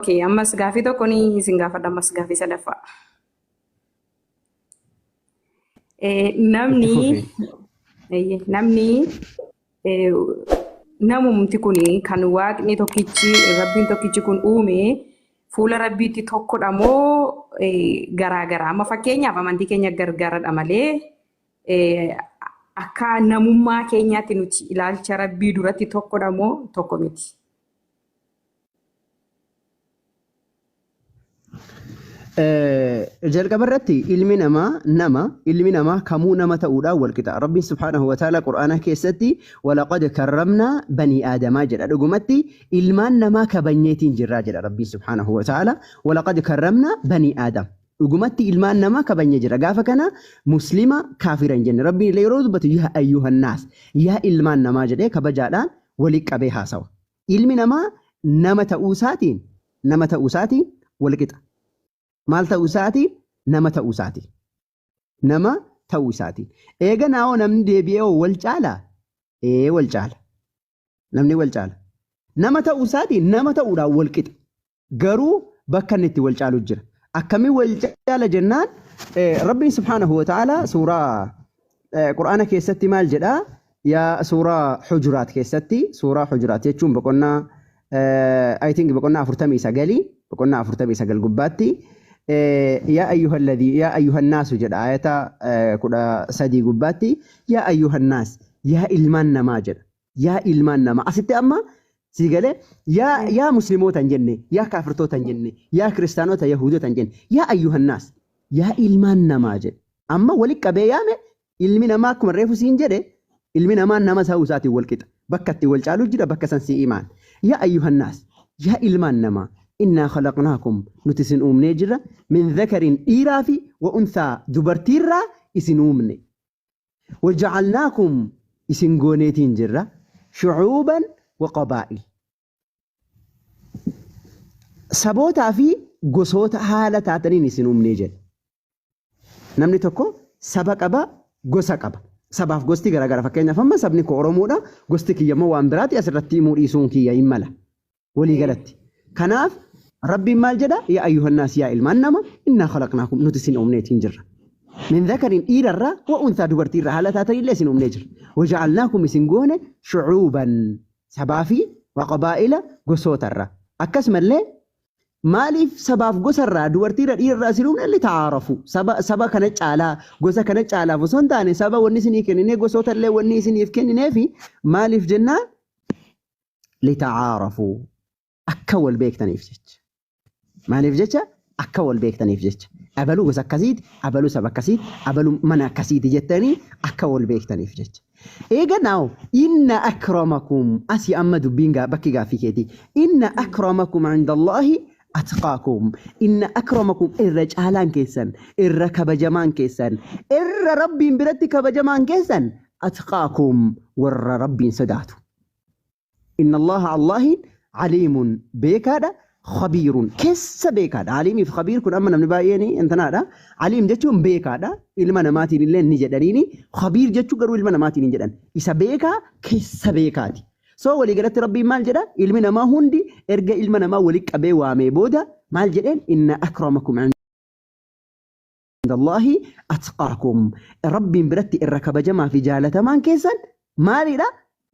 Oke, ammas gaaffii tokko ni isin gaafadha ammas gaaffii sadaffaa. Itti Namni fufi. namni eh, namumti kuni kan waaqni tokkichi rabbiin tokkichi kun uume fuula rabbiitti tokkodha moo garaagara? Amma fakkeenyaaf amantii keenya gargaaradha malee eh, akka namummaa keenyaatti nuti ilaalcha rabbii duratti tokkodha moo tokko miti? jalqaba irratti ilmi namaa kamuu nama ta'uudhaan wal qixa. Rabbiin subhaanahu wa ta'ala qur'aana keessatti walaqad karramnaa banii aadamaa jedha. Dhugumatti ilmaan namaa kabajneetiin jirraa jedha Rabbiin subhaanahu wa ta'ala walaqad karramnaa banii aadam. Dhugumatti ilmaan namaa kabajnee jira. Gaafa kana muslima kaafira hin jenne. Rabbiin illee yeroo dubbatu yaa ayyuhannaas yaa ilmaan namaa jedhee kabajaadhaan walitti qabee haasawa. Ilmi namaa nama ta'uu isaatiin wal qixa. Maal ta'uu isaati? Nama ta'uu isaati. Nama ta'uu isaati. Eega naa'oo namni deebi'ee wal caalaa? Wal caala. Namni wal caala. Nama ta'uu isaati nama ta'uudhaan wal qixa. Garuu bakka inni itti wal caalu jira. Akkamiin wal caala jennaan Rabbiin subhaanahu wa ta'ala suuraa Qur'aana keessatti maal jedhaa? Yaa suuraa Hujuraat keessatti suuraa Hujuraat jechuun boqonnaa I think boqonnaa 49 gubbaatti يا أيها الناس جد آية كذا سدي قباتي يا أيها الناس يا إلمان نماجد يا إلمان نما أسيت أما سيقله يا مسلمو تنجني يا كافرتو تنجني يا كريستيانو يهودو تنجني يا أيها الناس يا إلمان نماجد أما ولك بيامه إلمي نماكم الريفو سينجده إلمي نمان نما ساوساتي والكتا بكتي والجالو جدا بكسنسي إيمان يا أيها الناس يا إلمان نما إنا خلقناكم نتسن أمني جرا من ذكر إيرافي وأنثى دبرتيرا إسن أمني وجعلناكم إسن قونيتين جرا شعوبا وقبائل سبوتا في قصوت حالة تعتنين إسن أمني جل نمني تكو سبق أبا قصك أبا سباف قصتي غرا غرا فكينا فما سبني كورمودا قصتك يما وانبراتي أسرتي مور إيسونكي يا إمالا ولي غلطي كناف ربي مال جدا يا أيها الناس يا إلمانما إنا خلقناكم نتسين أمنيتين جرا من ذكر إيرا وأنثى دبرتي حالة تاتري لسين أمنيجر وجعلناكم سنجون شعوبا سبافي وقبائل قصوت الرا أكسم اللي مالف سباف قصر دبرتي إيرا سنون اللي تعارفوا سبا كانت على قصة كانت على فصون تاني سبا ونسين يكنني قصوت اللي ونسين يفكنني في مالف جنة لتعارفوا أكول بيكتنيف جيتش maaliif jecha akka wal beektaniif jecha abaluu gosa akkasiiti abaluu saba akkasiiti abaluu mana akkasiiti jettanii akka wal beektaniif jecha eega naaw inna akramakum asi amma dubbiin bakki gaaffii keeti inna akramakum indallahi atqaakum inna akramakum irra caalaan keessan irra kabajamaan keessan irra rabbiin biratti kabajamaan keessan atqaakum warra rabbiin sodaatu inna allaha allahin aliimun beekaadha خبير كيس بيكاد عليمي في خبير كن أما نبايني أنت نادا عليم جتشو بيكادا إلما نماتي لين نجدريني خبير جتشو قرو إلما نماتي نجدن إسا بيكا كيس بيكادي سو ولي قالت ربي مال جدا إلما نما هندي إرجع إلما نما ولك أبي وامي بودا مال جدين إن أكرمكم عند الله أتقاكم ربي برتي الركب جما في جالة مان كيسن مالي لا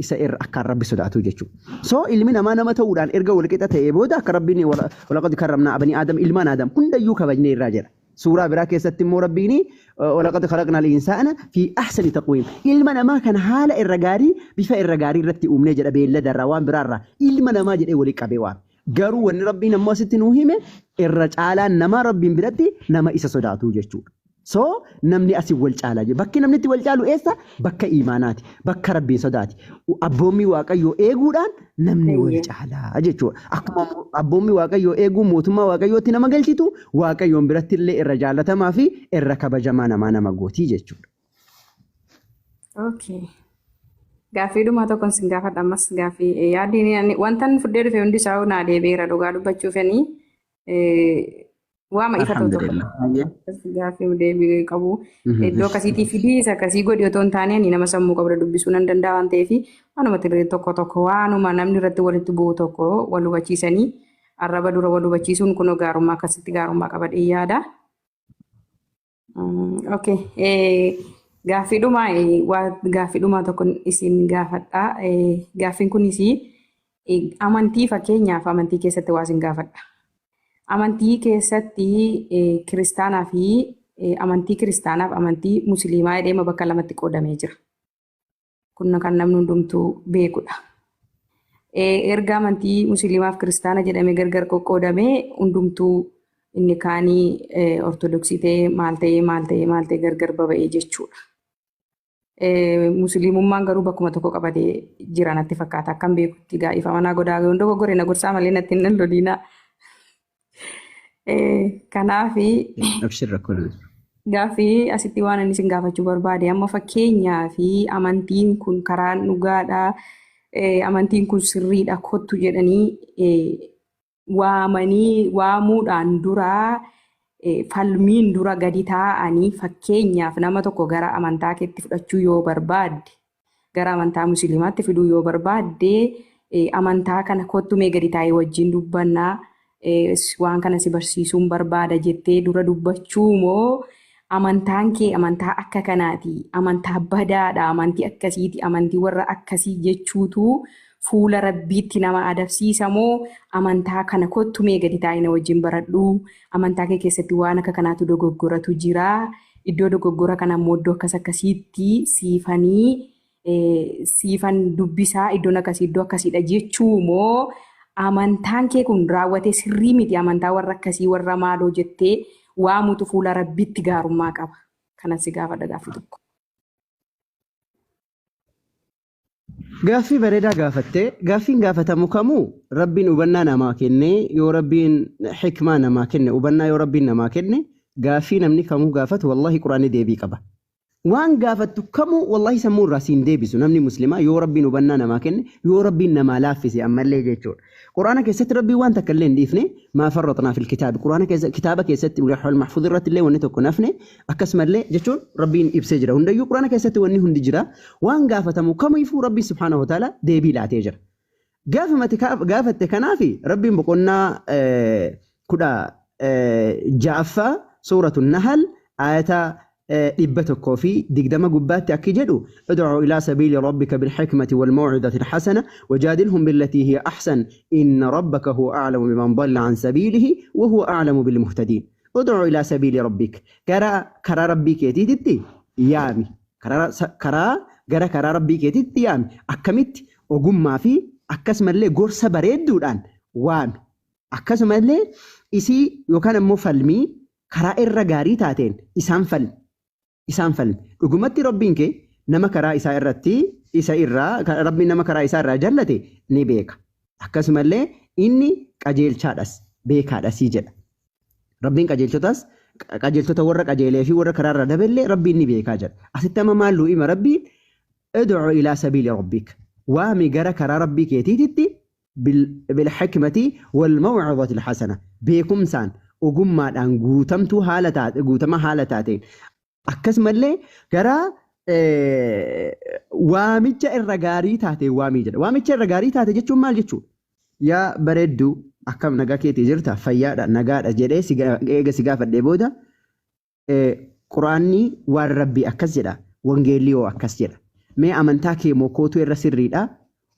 isa irra akka rabbi sodaatu jechuudha. So ilmi namaa nama ta'uudhaan erga wal qixa ta'ee booda akka rabbiin walaqad karramnaa banii aadam ilmaan aadam hundayyuu kabajnee irraa jira. Suuraa biraa keessatti immoo rabbiin walaqad khalaqnaa al-insaana fi ahsani taqwiim ilma namaa kan haala irra gaarii bifa irra gaarii irratti uumnee jedha beelladarraa waan biraarraa ilma namaa jedhee walitti qabee waan. Garuu wanni rabbiin ammoo asitti nuu hime irra caalaan namaa rabbiin biratti nama isa sodaatu jechuudha. So namni asii wal caalaa jiru. Bakki namni itti wal caalu eessa? Bakka imaanaati. Bakka rabbiin sodaati. Abboommii waaqayyoo eeguudhaan namni wal caalaa jechuudha. Akkuma abboommii waaqayyoo eeguun mootummaa waaqayyootti nama galchitu waaqayyoon biratti illee irra jaalatamaa fi irra kabajamaa nama gootii jechuudha. Okay. Gaaffii dhumaa tokkoon sin gaafadha ammas gaaffii yaadni wantan fuddee dhufe hundi isaa naa deebi'eera dhugaa dubbachuufanii Waa ma ifa tokko gaaffii deebii qabu iddoo akkasiitii fi isa akkasii godhi otoo hin taane ani nama sammuu qabda dubbisuu nan danda'a waan ta'eef waanuma tokko waanuma namni irratti walitti bu'u tokko wal hubachiisanii arraba dura wal hubachiisuun kun gaarummaa akkasitti gaarummaa qabadhee yaada. Okay. Gaaffiidhuma tokko isin gaafadha. Gaaffiin kunis amantii fakkeenyaaf amantii keessatti waa isin gaafadha. Amantii keessatti kiristaanaa fi amantii kiristaanaaf amantii musliimaa jedhee bakka lamatti qoodamee jira. Kun kan namni hundumtuu beekudha. Erga amantii musliimaaf kiristaana jedhamee gargar qoqqoodamee hundumtuu inni kaanii ortodoksii ta'ee maal ta'ee gargar baba'ee jechuudha. Musliimummaan garuu bakkuma tokko qabatee jira natti fakkaata. Akkan beekutti gaa'ifa manaa godaa hundoo goggoree na gorsaa malee natti hin loliina. Kanaafi gaaffii asitti waan inni isin gaafachuu barbaade amma fakkeenyaa fi amantiin kun karaan dhugaadhaa amantiin kun sirriidha kottu jedhanii waamuudhaan duraa falmiin dura gadi taa'anii fakkeenyaaf nama tokko gara amantaa keetti fudhachuu yoo barbaadde gara amantaa musliimaatti fiduu yoo barbaadde amantaa kana kottu mee gadi taa'ee wajjin dubbannaa waan kana si barsiisuun barbaada jettee dura dubbachuu moo amantaan kee amantaa akka kanaati amantaa badaadha amantii akkasiiti amantii warra akkasii jechuutu fuula rabbiitti nama adabsiisa moo amantaa kana kottu mee gadi taa'ina wajjin baradhu amantaa kee keessatti waan akka kanaatu dogoggoratu jira iddoo dogoggora kana immoo iddoo akkasiitti siifan dubbisaa iddoon akkasii iddoo akkasiidha jechuu moo amantaan kee kun raawwatee sirrii miti amantaa warra akkasii warra maaloo jettee waamutu fuula rabbiitti gaarummaa qaba. Kanas si gaafadha gaaffii tokko. Gaaffii bareedaa gaafattee gaaffiin gaafatamu kamuu rabbiin hubannaa namaa kenne yoo rabbiin hikmaa namaa kenne hubannaa yoo rabbiin namaa kenne gaaffii namni kamuu gaafatu wallahi quraanni deebii qaba. Waan gaafattu kamuu wallahi sammuu irraa siin deebisu namni muslimaa yoo rabbiin hubannaa namaa kenne yoo rabbiin namaa laaffise ammallee jechuudha. Quraana keessatti rabbiin waan takka illee hin dhiifne maa farratnaa fil kitaabi quraana kitaaba keessatti ulul mahfuuz irratti illee wanni tokko nafne akkasumallee jechuun rabbiin ibsee jira hundayyuu quraana keessatti wanni hundi jira waan gaafatamu kamiifuu rabbiin subhaanahu wa ta'ala deebii laatee jira. Gaafatte kanaafi rabbiin boqonnaa 16 suuratu nahal ayataa dhibba fi digdama gubbaatti akki jedhu ud'u ilaa sabiili rabbika bilhikmati walmaw'idati alhasana wajaadilhum billatii hiya ahsan inna rabbaka huwa a'lamu biman dalla an sabiilihi wa huwa a'lamu bilmuhtadiin. Ud'u ilaa sabiili rabbika karaa rabbii keetiitti yaami karaa rabbii keetiitti yaami akkamitti ogummaa fi akkasumallee gorsa bareedduudhaan waami akkasumallee isii yookaan ammoo falmii karaa irra gaarii taateen isaan falmi dhugumatti rabbiin kee nama karaa isaa irratti rabbiin nama karaa isaa irraa jallate ni beeka akkasumallee inni qajeelchaadhas beekaadhas jedha rabbiin qajeeltota warra qajeelee fi warra karaa irra dabellee rabbiin ni beekaa jedha asitti amma maalluu ima rabbiin ud'u ilaa sabiili rabbika waami gara karaa rabbii keetiitti bilhikmati walmaw'idati alhasana beekumsaan ogummaadhaan guutama haala taateen akkasumallee gara waamicha irra gaarii taate waamii jedha. Waamicha irra gaarii taate jechuun maal jechuudha? Yaa bareedduu akkam nagaa keetii jirta fayyaadha nagaadha jedhee eega si gaafadhee booda quraanni waan rabbii akkas jedha wangeellii yoo akkas jedha. Mee amantaa kee moo kootu irra sirriidha?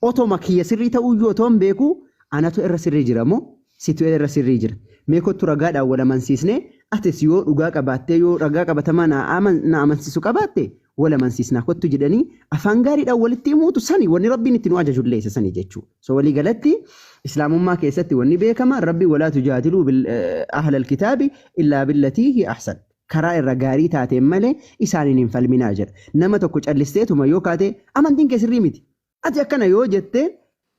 Otoma kiyya sirrii ta'uu yoo toon beeku anatu irra sirrii jira moo situ irra sirrii jira? Mee kottu ragaadhaan wal amansiisnee atis yoo dhugaa qabaattee yoo ragaa qabatamaa na amansiisu qabaatte wal amansiisnaa kottu jedhanii afaan gaariidhaan walitti himuutu sani wanni rabbiin itti nu ajajullee isa sani jechuudha. So walii galatti islaamummaa keessatti wanni beekama rabbii walaa tujaadiluu ahlal kitaabi illaa billatii hi ahsan. Karaa irra gaarii taateen malee isaaniin hin falminaa jedha. Nama tokko callisteetuma yoo kaate amantiin kee sirrii miti. Ati akkana yoo jettee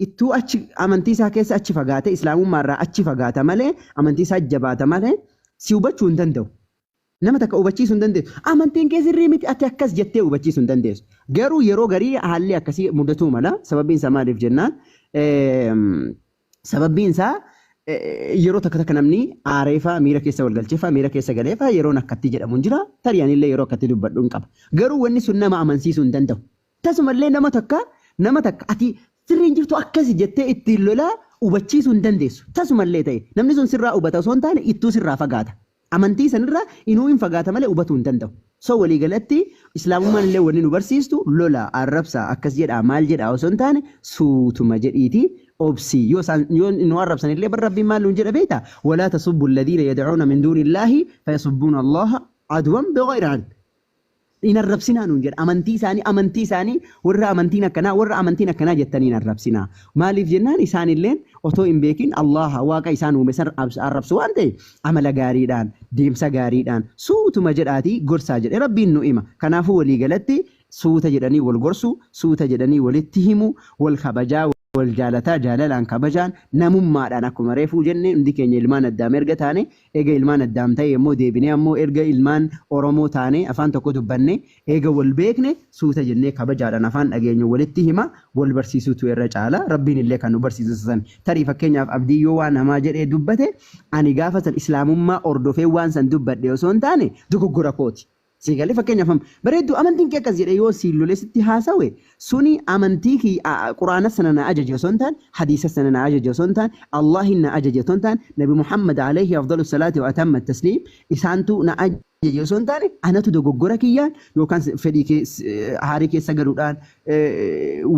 ittuu achi amantii isaa keessa achi fagaate islaamummaa irraa achi fagaata malee amantii isaa jabaata malee si hubachuu hin danda'u. Nama takka hubachiisuu hin dandeessu. Amantiin kee sirrii miti ati akkas jettee hubachiisuu hin dandeessu. Garuu yeroo garii haalli akkasii mudatuu mala sababbiin isaa maaliif jennaan sababbiin isaa yeroo takka namni aareefaa miira keessa walgalcheefaa miira keessa galeefaa yeroon akkatti jedhamu hin jira tariyaanillee yeroo akkatti dubbadhu hin qaba. Garuu wanni sun nama amansiisuu hin danda'u. Tasumallee nama takka ati sirriin jirtu akkasi jettee ittiin lolaa hubachiisuu hin dandeessu. Tasumallee ta'e namni sun sirraa hubata osoo hin taane ittuu sirraa fagaata. Amantii sanirraa inuu hin fagaata malee hubatuu hin danda'u. So waliigalatti islaamummaan illee wanni nu barsiistu lola arrabsaa akkas jedhaa maal jedhaa osoo hin taane suutuma jedhiiti obsii yoo nu arrabsan illee bar rabbiin maal nuun jedha beektaa walaa tasubbu alladhiina yadcuuna min duuni illaahi fayasubbuuna allaha adwan bighayri ilm. In arrabsinaa nuun jedha amantii isaanii warra amantiin akkanaa jettanii in arrabsinaa. Maaliif jennaan isaan illeen otoo hin beekin Allah waaqa isaan uume san arrabsu waan ta'e amala gaariidhaan deemsa gaariidhaan suutuma jedhaatii gorsaa jedhe rabbiin nu hima. Kanaafuu waliigalatti suuta jedhanii wal gorsu suuta jedhanii walitti himu wal kabajaa wal jaalataa jaalalaan kabajaan namummaadhaan akkuma reefuu jenne hundi keenya ilmaan addaam erga taane eega ilmaan addaam ta'e immoo deebinee ammoo erga ilmaan Oromoo taane afaan tokko dubbanne eega wal beekne suuta jennee kabajaadhaan afaan dhageenyu walitti hima wal barsiisutu irra caala rabbiin illee kan nu barsiisu san tarii fakkeenyaaf abdii yoo waan hamaa jedhee dubbate ani gaafa san islaamummaa ordofee waan san dubbadhe osoo hin taane dogoggora kooti. Sigalee fakkeenyaaf bareedduu amantiin kee akkas jedhee yoo siin lolee sitti haasawe suni amantii kee quraana sana na ajaje osoo hin taane hadiisa sana na ajaje osoo hin taane Allahin na ajaje osoo hin taane Nabi Muhammad alayhi afdalu salaati wa atamma tasliim isaantu na ajaje osoo hin taane anatu dogoggora kiyyaan yookaan fedhii kee haarii keessa galuudhaan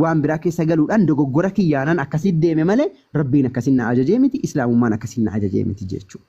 waan biraa keessa galuudhaan dogoggora kiyyaanan akkasitti deeme malee rabbiin akkasin na ajajee miti islaamummaan akkasin na ajajee miti jechuudha.